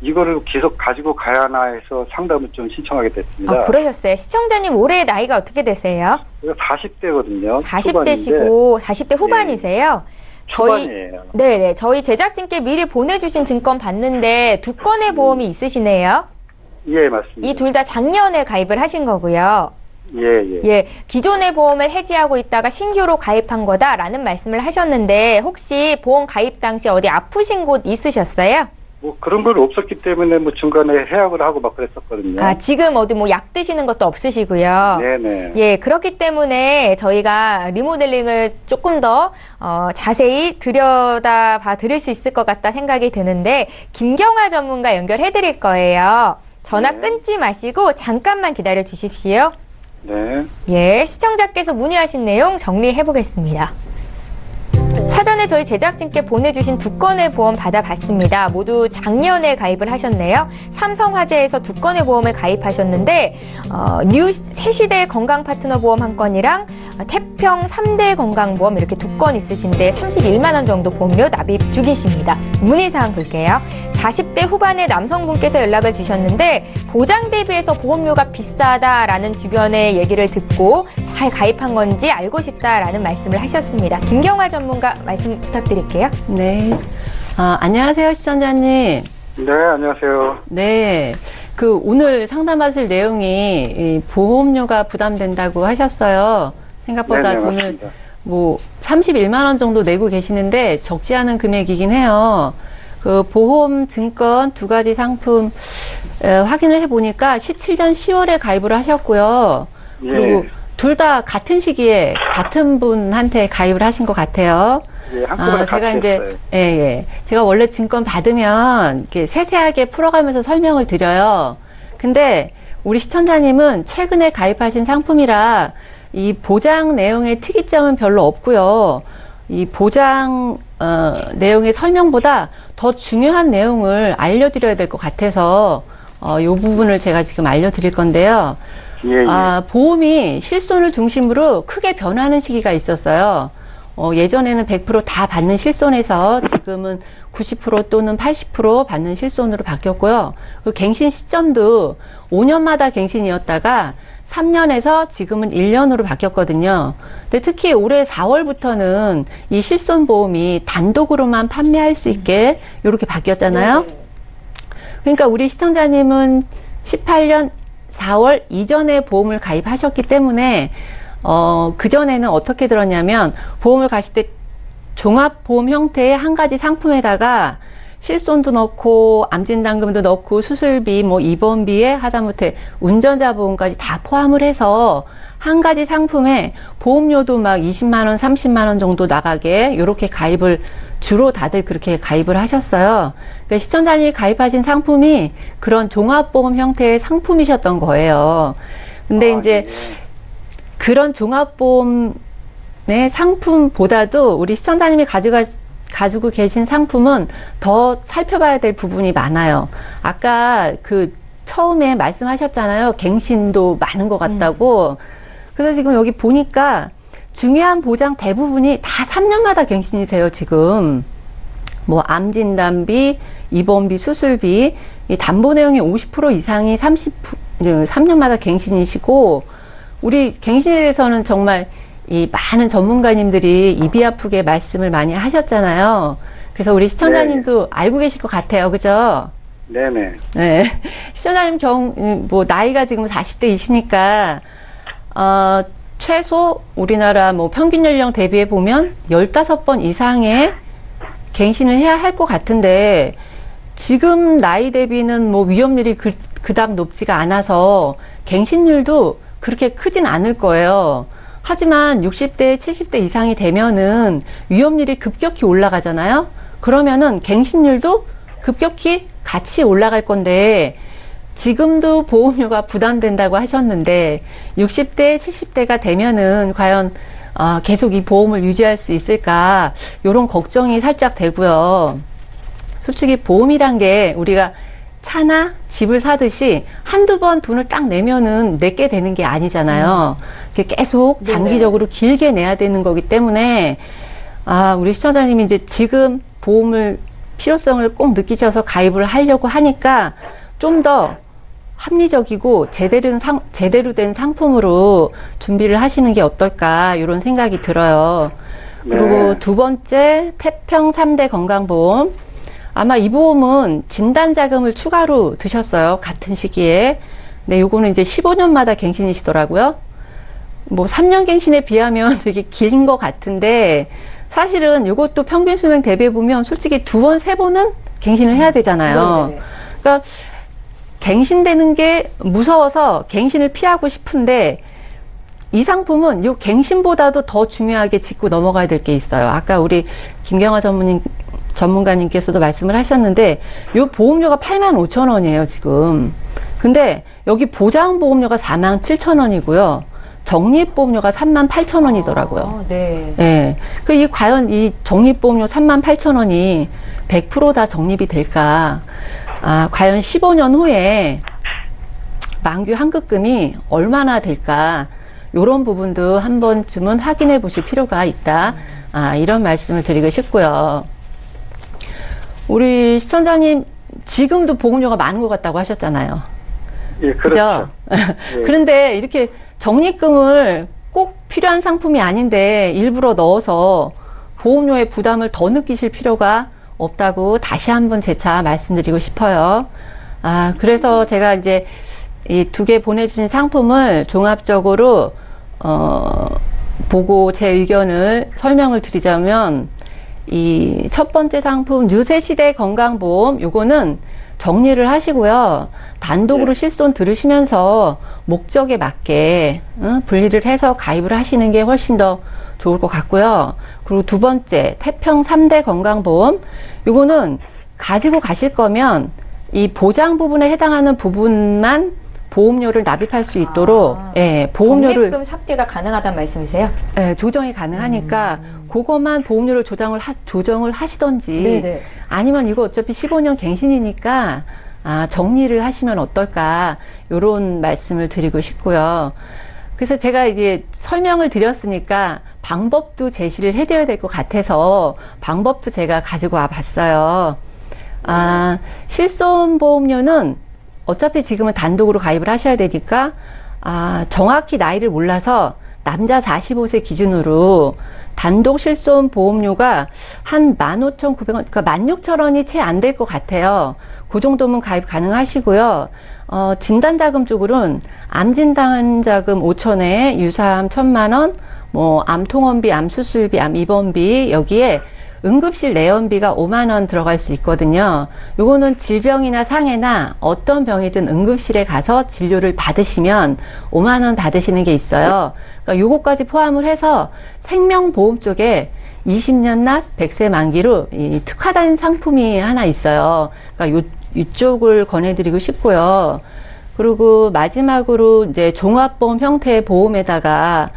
이거를 계속 가지고 가야 하나 해서 상담을 좀 신청하게 됐습니다. 아, 그러셨어요. 시청자님 올해 나이가 어떻게 되세요? 40대거든요. 40대시고 40대 후반이세요? 초반이에요. 네네. 저희 제작진께 미리 보내주신 증권 봤는데 2건의 보험이 있으시네요. 예, 맞습니다. 이 둘 다 작년에 가입을 하신 거고요. 예. 예, 기존의 보험을 해지하고 있다가 신규로 가입한 거다라는 말씀을 하셨는데 혹시 보험 가입 당시 어디 아프신 곳 있으셨어요? 그런 건 없었기 때문에 중간에 해약을 하고 막 그랬었거든요. 아, 지금 어디 약 드시는 것도 없으시고요. 네네. 예, 그렇기 때문에 저희가 리모델링을 조금 더 자세히 들여다봐 드릴 수 있을 것 같다 생각이 드는데 김경화 전문가 연결해 드릴 거예요. 전화 네. 끊지 마시고 잠깐만 기다려 주십시오. 네. 예, 시청자께서 문의하신 내용 정리해 보겠습니다. 사전에 저희 제작진께 보내주신 2건의 보험 받아봤습니다. 모두 작년에 가입을 하셨네요. 삼성화재에서 2건의 보험을 가입하셨는데 뉴 새시대 건강파트너 보험 1건이랑 태평 3대 건강보험 이렇게 2건 있으신데 31만 원 정도 보험료 납입 중이십니다. 문의사항 볼게요. 40대 후반의 남성분께서 연락을 주셨는데 보장 대비해서 보험료가 비싸다라는 주변의 얘기를 듣고 잘 가입한 건지 알고 싶다라는 말씀을 하셨습니다. 김경화 전문가 말씀 부탁드릴게요. 네. 안녕하세요, 시청자님. 네, 안녕하세요. 네. 오늘 상담하실 내용이 이 보험료가 부담된다고 하셨어요. 생각보다 네네, 돈을 맞습니다. 31만 원 정도 내고 계시는데 적지 않은 금액이긴 해요. 보험, 증권 두 가지 상품 확인을 해보니까 17년 10월에 가입을 하셨고요. 예. 그리고 둘 다 같은 시기에 같은 분한테 가입을 하신 것 같아요. 예, 한꺼번에 같이 했어요. 제가 원래 증권 받으면 이렇게 세세하게 풀어가면서 설명을 드려요. 근데 우리 시청자님은 최근에 가입하신 상품이라 이 보장 내용의 특이점은 별로 없고요. 이 보장 내용의 설명보다 더 중요한 내용을 알려드려야 될 것 같아서 이 부분을 제가 지금 알려드릴 건데요. 예. 보험이 실손을 중심으로 크게 변하는 시기가 있었어요. 예전에는 100% 다 받는 실손에서 지금은 90% 또는 80% 받는 실손으로 바뀌었고요. 그 갱신 시점도 5년마다 갱신이었다가 3년에서 지금은 1년으로 바뀌었거든요. 근데 특히 올해 4월부터는 이 실손 보험이 단독으로만 판매할 수 있게 이렇게 바뀌었잖아요. 그러니까 우리 시청자님은 18년 4월 이전에 보험을 가입하셨기 때문에 그전에는 어떻게 들었냐면 보험을 가실 때 종합보험 형태의 한 가지 상품에다가 실손도 넣고 암진단금도 넣고 수술비, 입원비에 하다못해 운전자 보험까지 다 포함을 해서 한 가지 상품에 보험료도 막 20만 원, 30만 원 정도 나가게 이렇게 가입을 주로 다들 그렇게 가입을 하셨어요. 그러니까 시청자님이 가입하신 상품이 그런 종합보험 형태의 상품이셨던 거예요. 근데 이제 그런 종합보험의 상품보다도 우리 시청자님이 가지고 계신 상품은 더 살펴봐야 될 부분이 많아요. 아까 처음에 말씀하셨잖아요. 갱신도 많은 것 같다고. 그래서 지금 여기 보니까 중요한 보장 대부분이 다 3년마다 갱신이세요, 지금. 암진단비, 입원비, 수술비, 이 담보 내용의 50% 이상이 3년마다 갱신이시고, 우리 갱신에 대해서는 정말 이 많은 전문가님들이 입이 아프게 말씀을 많이 하셨잖아요. 그래서 우리 시청자님도 알고 계실 것 같아요. 그죠? 네네. 네. 시청자님 나이가 지금 40대이시니까, 최소 우리나라 평균 연령 대비해 보면 15번 이상의 갱신을 해야 할 것 같은데, 지금 나이 대비는 위험률이 그닥 높지가 않아서 갱신율도 그렇게 크진 않을 거예요. 하지만 60대, 70대 이상이 되면은 위험률이 급격히 올라가잖아요? 그러면은 갱신율도 급격히 같이 올라갈 건데, 지금도 보험료가 부담된다고 하셨는데, 60대, 70대가 되면은 과연, 계속 이 보험을 유지할 수 있을까, 요런 걱정이 살짝 되고요. 솔직히 보험이란 게 우리가 차나 집을 사듯이 한두 번 돈을 딱 내면은 내게 되는 게 아니잖아요. 계속 장기적으로 길게 내야 되는 거기 때문에, 우리 시청자님이 이제 지금 보험을 필요성을 꼭 느끼셔서 가입을 하려고 하니까 좀 더 합리적이고 제대로 된 상품으로 준비를 하시는 게 어떨까, 이런 생각이 들어요. 그리고 두 번째, 태평 3대 건강보험. 아마 이 보험은 진단자금을 추가로 드셨어요. 같은 시기에. 근데 요거는 이제 15년마다 갱신이시더라고요. 3년 갱신에 비하면 되게 긴 것 같은데, 사실은 요것도 평균 수명 대비해보면 솔직히 2번, 3번은 갱신을 해야 되잖아요. 그러니까 갱신되는 게 무서워서 갱신을 피하고 싶은데, 이 상품은 요 갱신보다도 더 중요하게 짚고 넘어가야 될 게 있어요. 아까 우리 김경화 전문가님께서도 말씀을 하셨는데, 요 보험료가 85,000원이에요, 지금. 근데 여기 보장보험료가 47,000원이고요. 적립보험료가 38,000원이더라고요. 네. 과연 이 적립보험료 38,000원이 100% 다 적립이 될까? 과연 15년 후에 만규 환급금이 얼마나 될까? 요런 부분도 한 번쯤은 확인해 보실 필요가 있다. 이런 말씀을 드리고 싶고요. 우리 시청자님, 지금도 보험료가 많은 것 같다고 하셨잖아요. 예, 그렇죠. 그죠? 예. 그런데 이렇게 적립금을 꼭 필요한 상품이 아닌데 일부러 넣어서 보험료의 부담을 더 느끼실 필요가 없다고 다시 한번 재차 말씀드리고 싶어요. 그래서 제가 이제 이 2개 보내주신 상품을 종합적으로, 보고 제 의견을 설명을 드리자면, 이 첫 번째 상품, 뉴세시대 건강보험, 요거는 정리를 하시고요. 단독으로 실손 들으시면서 목적에 맞게 분리를 해서 가입을 하시는 게 훨씬 더 좋을 것 같고요. 그리고 두 번째, 태평 3대 건강보험, 요거는 가지고 가실 거면 이 보장 부분에 해당하는 부분만 보험료를 납입할 수 있도록 보험료를 적립금 삭제가 가능하다는 말씀이세요? 조정이 가능하니까 그것만 보험료를 조정을 하시던지 네네. 아니면 이거 어차피 15년 갱신이니까 정리를 하시면 어떨까 이런 말씀을 드리고 싶고요. 그래서 제가 이게 설명을 드렸으니까 방법도 제시를 해드려야 될 것 같아서 방법도 제가 가지고 와봤어요. 실손보험료는 어차피 지금은 단독으로 가입을 하셔야 되니까 정확히 나이를 몰라서 남자 45세 기준으로 단독 실손 보험료가 한 15,900원, 그러니까 16,000원이 채 안 될 것 같아요. 그 정도면 가입 가능하시고요. 진단자금 쪽으로는 암진단자금 5,000에 유사암 1,000만 원, 암통원비, 암수술비, 암입원비, 여기에 응급실 내원비가 5만 원 들어갈 수 있거든요. 요거는 질병이나 상해나 어떤 병이든 응급실에 가서 진료를 받으시면 5만 원 받으시는 게 있어요. 그러니까 요거까지 포함을 해서 생명보험 쪽에 20년 납 100세 만기로 이 특화된 상품이 하나 있어요. 그러니까 이쪽을 권해드리고 싶고요. 그리고 마지막으로 이제 종합보험 형태의 보험에다가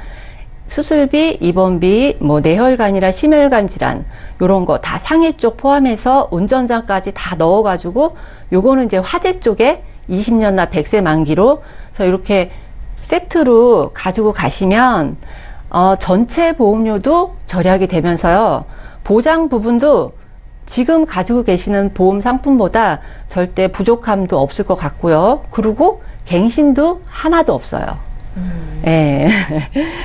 수술비, 입원비, 뇌혈관이나 심혈관 질환, 요런 거 다 상해 쪽 포함해서 운전자까지 다 넣어가지고, 요거는 이제 화재 쪽에 20년 납 100세 만기로, 그래서 이렇게 세트로 가지고 가시면, 전체 보험료도 절약이 되면서요, 보장 부분도 지금 가지고 계시는 보험 상품보다 절대 부족함도 없을 것 같고요. 그리고 갱신도 하나도 없어요. 예.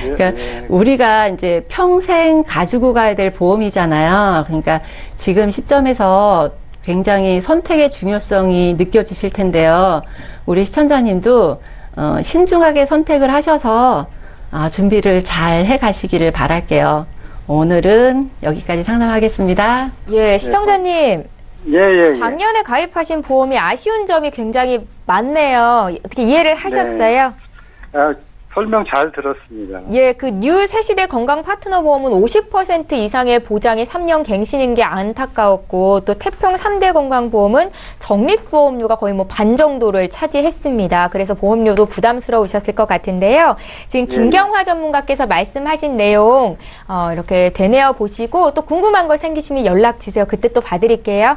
그러니까 우리가 이제 평생 가지고 가야 될 보험이잖아요. 그러니까 지금 시점에서 굉장히 선택의 중요성이 느껴지실 텐데요. 우리 시청자님도 신중하게 선택을 하셔서 준비를 잘 해가시기를 바랄게요. 오늘은 여기까지 상담하겠습니다. 예, 시청자님. 예. 작년에 가입하신 보험이 아쉬운 점이 굉장히 많네요. 어떻게 이해를 하셨어요? 설명 잘 들었습니다. 예, 그 뉴 새시대 건강 파트너 보험은 50% 이상의 보장이 3년 갱신인 게 안타까웠고, 또 태평 3대 건강보험은 적립보험료가 거의 반 정도를 차지했습니다. 그래서 보험료도 부담스러우셨을 것 같은데요. 지금 김경화 전문가께서 말씀하신 내용 이렇게 되뇌어 보시고 또 궁금한 거 생기시면 연락 주세요. 그때 또 봐드릴게요.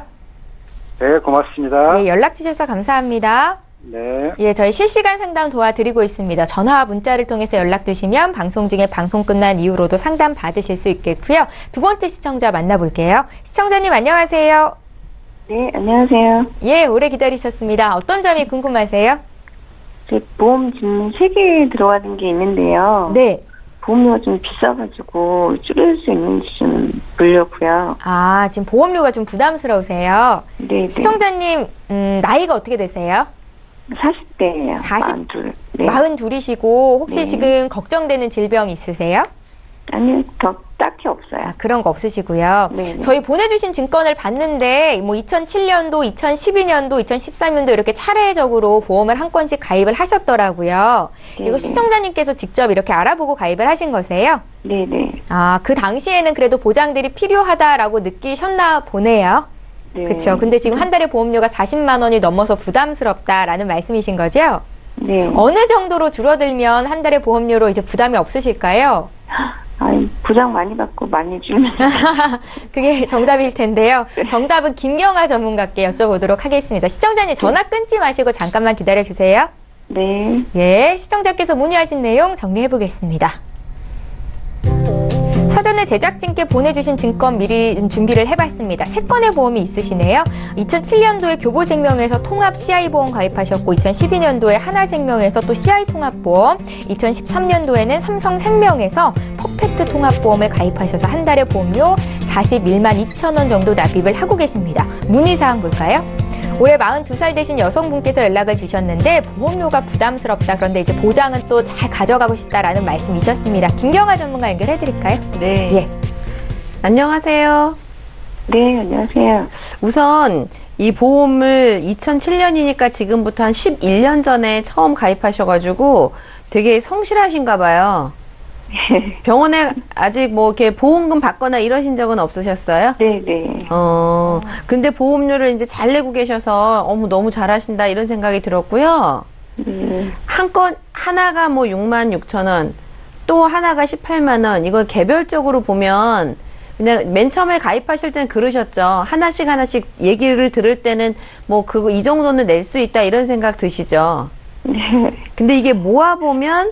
네, 고맙습니다. 예, 연락 주셔서 감사합니다. 네. 예, 저희 실시간 상담 도와드리고 있습니다. 전화와 문자를 통해서 연락 주시면 방송 중에 방송 끝난 이후로도 상담 받으실 수 있겠고요. 두 번째 시청자 만나볼게요. 시청자님 안녕하세요. 네, 안녕하세요. 예, 오래 기다리셨습니다. 어떤 점이 궁금하세요? 제 보험 지금 3개 들어가는 게 있는데요. 네. 보험료가 좀 비싸가지고 줄일 수 있는지 좀 보려고요. 지금 보험료가 좀 부담스러우세요. 네. 시청자님, 나이가 어떻게 되세요? 40대예요. 42. 네. 42이시고 혹시 네. 지금 걱정되는 질병 있으세요? 아니요, 딱히 없어요. 그런 거 없으시고요. 네. 저희 보내주신 증권을 봤는데 2007년도, 2012년도, 2013년도 이렇게 차례적으로 보험을 한 건씩 가입을 하셨더라고요. 네, 이거 시청자님께서 직접 이렇게 알아보고 가입을 하신 거세요? 네네. 그 당시에는 그래도 보장들이 필요하다라고 느끼셨나 보네요. 네. 그렇죠. 근데 지금 한 달에 보험료가 40만 원이 넘어서 부담스럽다라는 말씀이신 거죠? 네. 어느 정도로 줄어들면 한 달에 보험료로 이제 부담이 없으실까요? 보장 많이 받고 많이 줄면. 그게 정답일 텐데요. 정답은 김경아 전문가께 여쭤보도록 하겠습니다. 시청자님 전화 끊지 마시고 잠깐만 기다려주세요. 네. 예, 시청자께서 문의하신 내용 정리해 보겠습니다. 사전에 제작진께 보내주신 증권 미리 준비를 해봤습니다. 3건의 보험이 있으시네요. 2007년도에 교보생명에서 통합 CI보험 가입하셨고 2012년도에 하나생명에서 또 CI통합보험, 2013년도에는 삼성생명에서 퍼펙트 통합보험을 가입하셔서 한 달에 보험료 41만 2천 원 정도 납입을 하고 계십니다. 문의사항 볼까요? 올해 42살 되신 여성분께서 연락을 주셨는데 보험료가 부담스럽다. 그런데 이제 보장은 또 잘 가져가고 싶다라는 말씀이셨습니다. 김경아 전문가 연결해드릴까요? 네. 예. 안녕하세요. 네, 안녕하세요. 우선 이 보험을 2007년이니까 지금부터 한 11년 전에 처음 가입하셔가지고 되게 성실하신가 봐요. 병원에 아직 뭐 이렇게 보험금 받거나 이러신 적은 없으셨어요? 네네. 근데 보험료를 이제 잘 내고 계셔서 너무 잘하신다 이런 생각이 들었고요. 한 건 하나가 뭐 6만 6천 원, 또 하나가 18만 원. 이걸 개별적으로 보면 그냥 맨 처음에 가입하실 때는 그러셨죠. 하나씩 얘기를 들을 때는 뭐 그거 이 정도는 낼 수 있다 이런 생각 드시죠. 근데 이게 모아 보면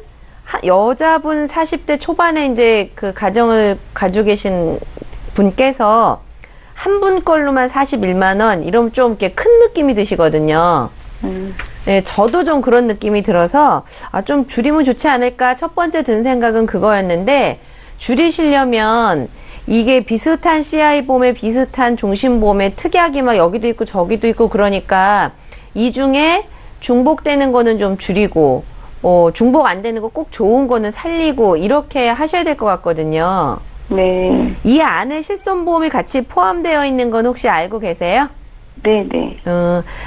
여자분 40대 초반에 이제 그 가정을 가지고 계신 분께서 한 분 걸로만 41만 원 이러면 좀 이렇게 큰 느낌이 드시거든요. 네, 저도 좀 그런 느낌이 들어서 좀 줄이면 좋지 않을까 첫 번째 든 생각은 그거였는데 줄이시려면 이게 비슷한 CI보험에 비슷한 종신보험에 특약이 막 여기도 있고 저기도 있고 그러니까 이 중에 중복되는 거는 좀 줄이고 중복 안 되는 거 꼭 좋은 거는 살리고 이렇게 하셔야 될 것 같거든요. 네. 이 안에 실손보험이 같이 포함되어 있는 건 혹시 알고 계세요? 네네.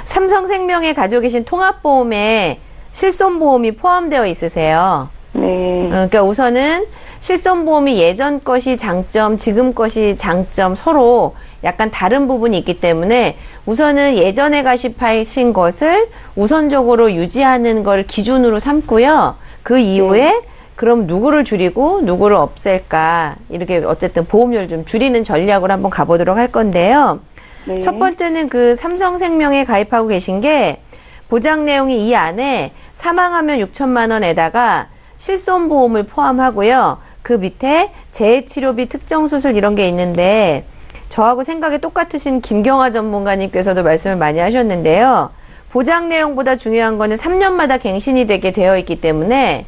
삼성생명에 가지고 계신 통합보험에 실손보험이 포함되어 있으세요. 네. 그러니까 우선은 실손보험이 예전 것이 장점, 지금 것이 장점 서로 약간 다른 부분이 있기 때문에 우선은 예전에 가입하신 것을 우선적으로 유지하는 걸 기준으로 삼고요. 그 이후에 그럼 누구를 줄이고 누구를 없앨까 이렇게 어쨌든 보험료를 좀 줄이는 전략으로 한번 가보도록 할 건데요. 네. 첫 번째는 그 삼성생명에 가입하고 계신 게 보장 내용이 이 안에 사망하면 6천만 원에다가 실손보험을 포함하고요. 그 밑에 재해치료비 특정수술 이런 게 있는데 저하고 생각이 똑같으신 김경아 전문가님께서도 말씀을 많이 하셨는데요. 보장 내용보다 중요한 거는 3년마다 갱신이 되게 되어 있기 때문에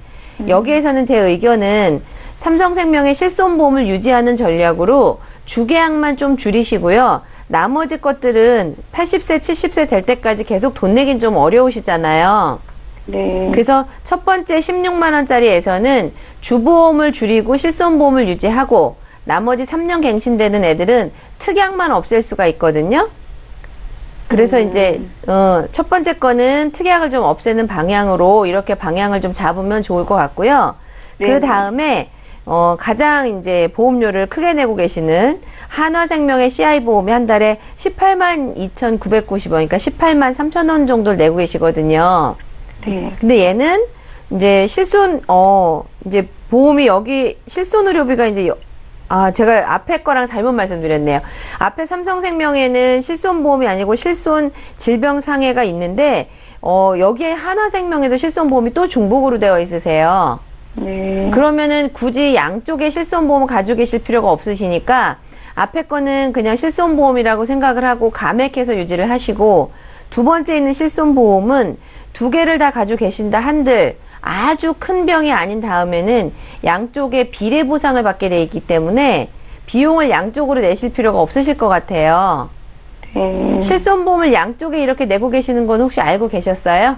여기에서는 제 의견은 삼성생명의 실손보험을 유지하는 전략으로 주계약만 좀 줄이시고요. 나머지 것들은 80세, 70세 될 때까지 계속 돈 내긴 좀 어려우시잖아요. 네. 그래서 첫 번째 16만 원짜리에서는 주보험을 줄이고 실손보험을 유지하고 나머지 3년 갱신되는 애들은 특약만 없앨 수가 있거든요. 그래서 이제 첫 번째 거는 특약을 좀 없애는 방향으로 이렇게 방향을 좀 잡으면 좋을 것 같고요. 네. 그 다음에 가장 이제 보험료를 크게 내고 계시는 한화생명의 CI보험이 한 달에 18만 2,990원, 그러니까 18만 3천 원 정도를 내고 계시거든요. 네. 근데 얘는 이제 이제 보험이 여기 실손의료비가 이제 제가 앞에 거랑 잘못 말씀드렸네요. 앞에 삼성생명에는 실손보험이 아니고 실손 질병상해가 있는데, 여기에 하나생명에도 실손보험이 또 중복으로 되어 있으세요. 네. 그러면은 굳이 양쪽에 실손보험을 가지고 계실 필요가 없으시니까, 앞에 거는 그냥 실손보험이라고 생각을 하고 감액해서 유지를 하시고, 두 번째 있는 실손보험은 2개를 다 가지고 계신다 한들, 아주 큰 병이 아닌 다음에는 양쪽에 비례 보상을 받게 돼 있기 때문에 비용을 양쪽으로 내실 필요가 없으실 것 같아요. 네. 실손보험을 양쪽에 이렇게 내고 계시는 건 혹시 알고 계셨어요?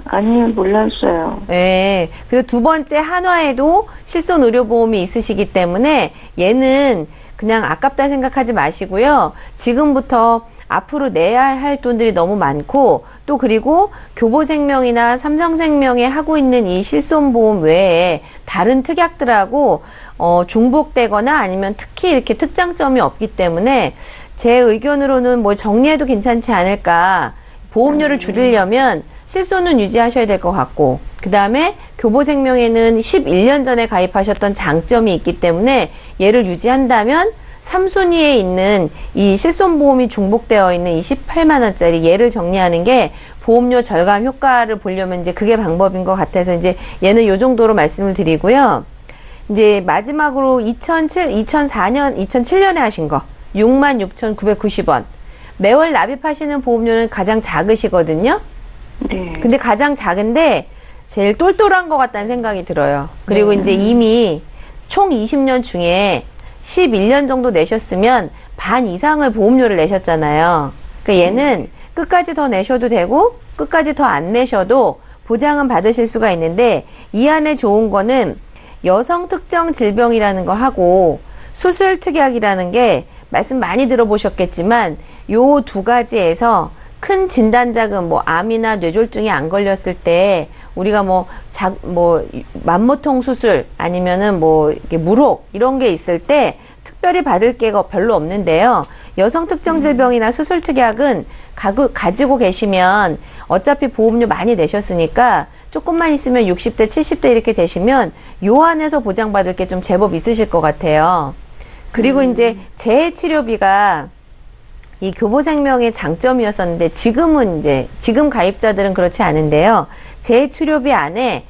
아니요, 몰랐어요. 네. 그리고 두 번째 한화에도 실손의료보험이 있으시기 때문에 얘는 그냥 아깝다 생각하지 마시고요. 지금부터 앞으로 내야 할 돈들이 너무 많고 또 그리고 교보생명이나 삼성생명에 하고 있는 이 실손보험 외에 다른 특약들하고 중복되거나 아니면 특히 이렇게 특장점이 없기 때문에 제 의견으로는 뭐 정리해도 괜찮지 않을까. 보험료를 줄이려면 실손은 유지하셔야 될 것 같고 그 다음에 교보생명에는 11년 전에 가입하셨던 장점이 있기 때문에 얘를 유지한다면 3순위에 있는 이 실손보험이 중복되어 있는 이 18만 원짜리 얘를 정리하는 게 보험료 절감 효과를 보려면 이제 그게 방법인 것 같아서 이제 얘는 요 정도로 말씀을 드리고요. 이제 마지막으로 2007년에 하신 거 66,990원. 매월 납입하시는 보험료는 가장 작으시거든요. 네. 근데 가장 작은데 제일 똘똘한 것 같다는 생각이 들어요. 그리고 이제 이미 총 20년 중에 11년 정도 내셨으면 반 이상을 보험료를 내셨잖아요. 그러니까 얘는 끝까지 더 내셔도 되고 끝까지 더 안 내셔도 보장은 받으실 수가 있는데 이 안에 좋은 거는 여성 특정 질병이라는 거 하고 수술 특약이라는 게 말씀 많이 들어보셨겠지만 요 두 가지에서 큰 진단 자금, 뭐 암이나 뇌졸중이 안 걸렸을 때 우리가 만모통 수술 아니면은 이렇게 무록 이런 게 있을 때 특별히 받을 게 별로 없는데요. 여성 특정 질병이나 수술 특약은 가지고 계시면 어차피 보험료 많이 내셨으니까 조금만 있으면 60대, 70대 이렇게 되시면 요 안에서 보장받을 게 좀 제법 있으실 것 같아요. 그리고 이제 재해치료비가 이 교보생명의 장점이었었는데 지금 가입자들은 그렇지 않은데요. 재해치료비 안에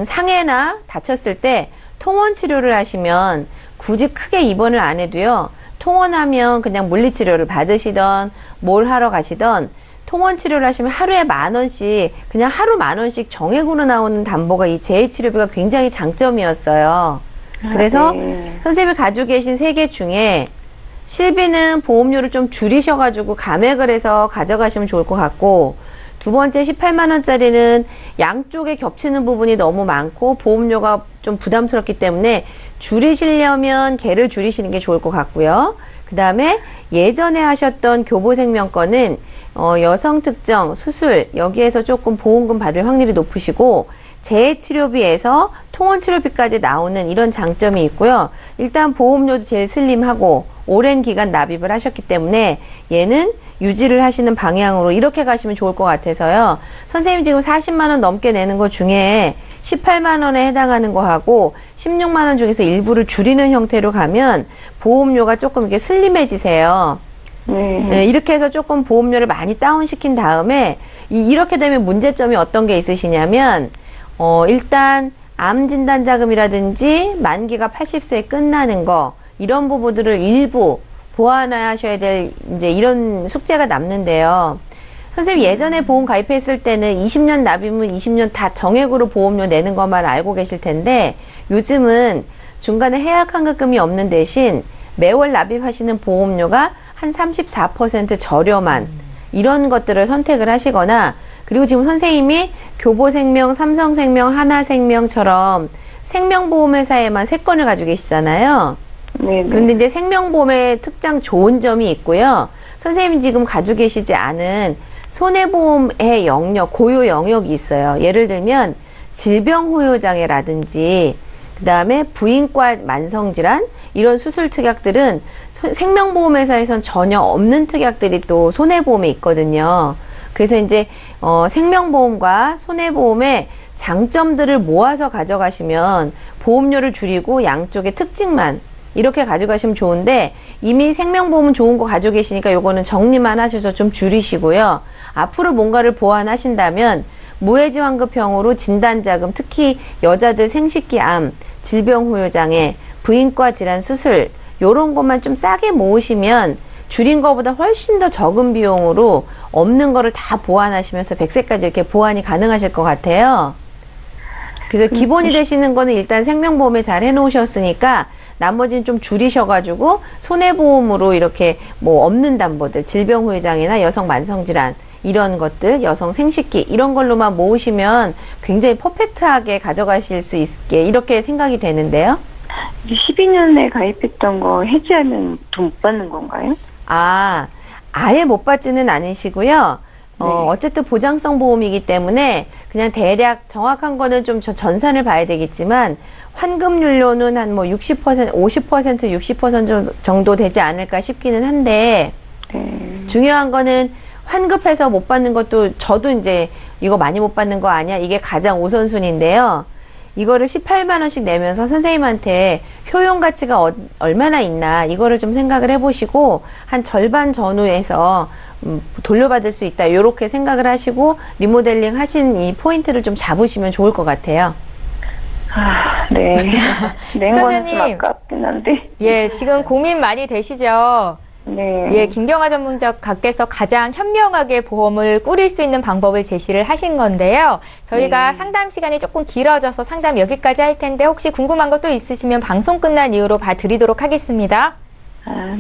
상해나 다쳤을 때 통원 치료를 하시면 굳이 크게 입원을 안 해도요. 통원하면 그냥 물리치료를 받으시던 뭘 하러 가시던 통원 치료를 하시면 하루에 10,000원씩 그냥 하루 10,000원씩 정액으로 나오는 담보가 이 재해치료비가 굉장히 장점이었어요. 그래서 네. 선생님이 가지고 계신 3개 중에 실비는 보험료를 좀 줄이셔가지고 감액을 해서 가져가시면 좋을 것 같고 두 번째 18만원짜리는 양쪽에 겹치는 부분이 너무 많고 보험료가 좀 부담스럽기 때문에 줄이시려면 걔를 줄이시는 게 좋을 것 같고요. 그 다음에 예전에 하셨던 교보생명 거는 여성 특정, 수술 여기에서 조금 보험금 받을 확률이 높으시고 재해치료비에서 통원치료비까지 나오는 이런 장점이 있고요. 일단 보험료도 제일 슬림하고 오랜 기간 납입을 하셨기 때문에 얘는 유지를 하시는 방향으로 이렇게 가시면 좋을 것 같아서요. 선생님 지금 40만 원 넘게 내는 것 중에 18만 원에 해당하는 거하고 16만 원 중에서 일부를 줄이는 형태로 가면 보험료가 조금 이렇게 슬림해지세요. 네, 이렇게 해서 조금 보험료를 많이 다운시킨 다음에 이렇게 되면 문제점이 어떤 게 있으시냐면 일단 암 진단 자금이라든지 만기가 80세에 끝나는 거 이런 부분들을 일부 보완하셔야 될 이제 이런 숙제가 남는데요. 선생님 예전에 보험 가입했을 때는 20년 납입은 20년 다 정액으로 보험료 내는 것만 알고 계실 텐데 요즘은 중간에 해약 환급금이 없는 대신 매월 납입하시는 보험료가 한 34% 저렴한 이런 것들을 선택을 하시거나 그리고 지금 선생님이 교보생명, 삼성생명, 하나생명처럼 생명보험회사에만 3건을 가지고 계시잖아요. 네. 그런데 이제 생명보험의 특장 좋은 점이 있고요. 선생님이 지금 가지고 계시지 않은 손해보험의 영역, 고유 영역이 있어요. 예를 들면 질병후유장애라든지 그 다음에 부인과 만성질환 이런 수술 특약들은 생명보험회사에선 전혀 없는 특약들이 또 손해보험에 있거든요. 그래서 이제 생명보험과 손해보험의 장점들을 모아서 가져가시면 보험료를 줄이고 양쪽의 특징만 이렇게 가져가시면 좋은데 이미 생명보험은 좋은 거 가지고 계시니까 요거는 정리만 하셔서 좀 줄이시고요. 앞으로 뭔가를 보완하신다면 무해지 환급형으로 진단자금, 특히 여자들 생식기 암, 질병후유장애, 부인과 질환 수술 요런 것만 좀 싸게 모으시면 줄인 것보다 훨씬 더 적은 비용으로 없는 거를 다 보완하시면서 100세까지 이렇게 보완이 가능하실 것 같아요. 그래서 기본이 되시는 거는 일단 생명보험에 잘 해놓으셨으니까 나머지는 좀 줄이셔가지고 손해보험으로 이렇게 뭐 없는 담보들, 질병후유장애나 여성 만성질환 이런 것들, 여성 생식기 이런 걸로만 모으시면 굉장히 퍼펙트하게 가져가실 수 있게 이렇게 생각이 되는데요. 12년에 가입했던 거 해지하면 돈 못 받는 건가요? 아예 못 받지는 않으시고요. 네. 어쨌든 보장성 보험이기 때문에 그냥 대략 정확한 거는 좀 전산을 봐야 되겠지만 환급률로는 한 뭐 60%, 50%, 60% 정도 되지 않을까 싶기는 한데 중요한 거는 환급해서 못 받는 것도 저도 이제 이거 많이 못 받는 거 아니야? 이게 가장 우선순위인데요. 이거를 18만 원씩 내면서 선생님한테 효용 가치가 얼마나 있나 이거를 좀 생각을 해보시고 한 절반 전후에서 돌려받을 수 있다 이렇게 생각을 하시고 리모델링 하신 이 포인트를 좀 잡으시면 좋을 것 같아요. 네. 낸 거는 좀 시청자님. 아깝긴 한데. 예, 지금 고민 많이 되시죠? 네. 예, 김경화 전문가께서 가장 현명하게 보험을 꾸릴 수 있는 방법을 제시를 하신 건데요. 저희가 상담 시간이 조금 길어져서 상담 여기까지 할 텐데 혹시 궁금한 것도 있으시면 방송 끝난 이후로 봐드리도록 하겠습니다.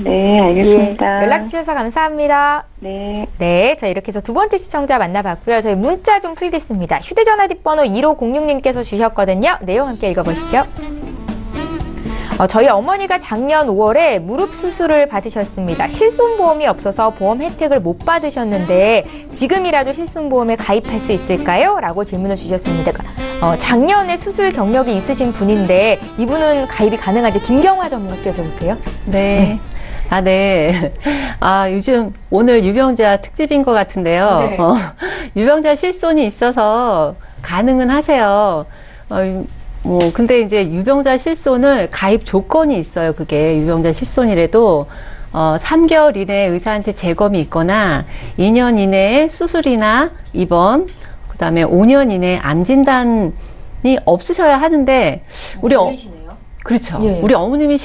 네, 알겠습니다. 예, 연락 주셔서 감사합니다. 네. 네, 자 이렇게 해서 두 번째 시청자 만나봤고요. 저희 문자 좀 풀겠습니다. 휴대전화 뒷번호 1506님께서 주셨거든요. 내용 함께 읽어보시죠. 저희 어머니가 작년 5월에 무릎 수술을 받으셨습니다. 실손보험이 없어서 보험 혜택을 못 받으셨는데 지금이라도 실손보험에 가입할 수 있을까요? 라고 질문을 주셨습니다. 작년에 수술 경력이 있으신 분인데 이분은 가입이 가능한지 김경화 전문가께 여쭤볼게요. 네. 네. 요즘 오늘 유병자 특집인 것 같은데요. 네. 유병자 실손이 있어서 가능은 하세요. 근데 이제 유병자 실손을 가입 조건이 있어요. 그게 유병자 실손이라도 3개월 이내에 의사한테 재검이 있거나 2년 이내에 수술이나 입원, 그다음에 5년 이내에 암 진단이 없으셔야 하는데 그렇죠. 예. 우리 어머님이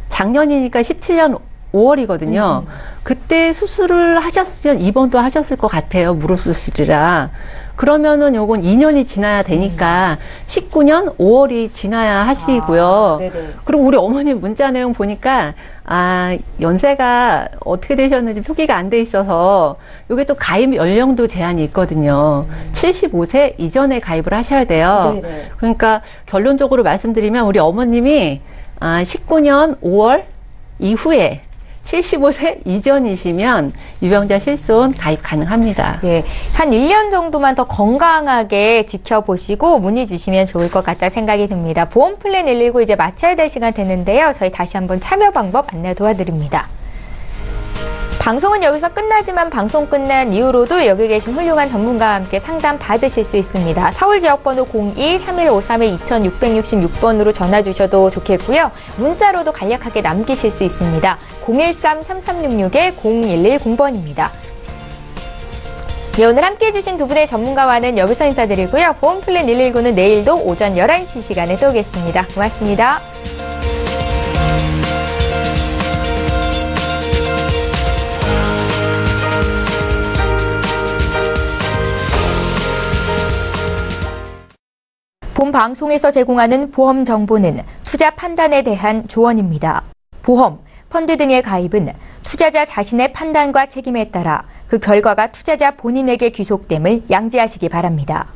작년이니까 17년 5월이거든요. 그때 수술을 하셨으면 입원도 하셨을 것 같아요. 무릎 수술이라. 그러면은 요건 2년이 지나야 되니까 19년 5월이 지나야 하시고요. 그리고 우리 어머님 문자 내용 보니까 연세가 어떻게 되셨는지 표기가 안 돼 있어서 요게 또 가입 연령도 제한이 있거든요. 75세 이전에 가입을 하셔야 돼요. 그러니까 결론적으로 말씀드리면 우리 어머님이 19년 5월 이후에 75세 이전이시면 유병자 실손 가입 가능합니다. 예, 한 1년 정도만 더 건강하게 지켜보시고 문의 주시면 좋을 것 같다 생각이 듭니다. 보험 플랜 119 이제 마쳐야 될 시간 됐는데요. 저희 다시 한번 참여 방법 안내 도와드립니다. 방송은 여기서 끝나지만 방송 끝난 이후로도 여기 계신 훌륭한 전문가와 함께 상담 받으실 수 있습니다. 서울 지역번호 02-3153-2666번으로 전화 주셔도 좋겠고요. 문자로도 간략하게 남기실 수 있습니다. 013-3366-0110번입니다. 네, 오늘 함께해 주신 두 분의 전문가와는 여기서 인사드리고요. 보험 플랜 119는 내일도 오전 11시 시간에 또 오겠습니다. 고맙습니다. 본 방송에서 제공하는 보험 정보는 투자 판단에 대한 조언입니다. 보험, 펀드 등의 가입은 투자자 자신의 판단과 책임에 따라 그 결과가 투자자 본인에게 귀속됨을 양지하시기 바랍니다.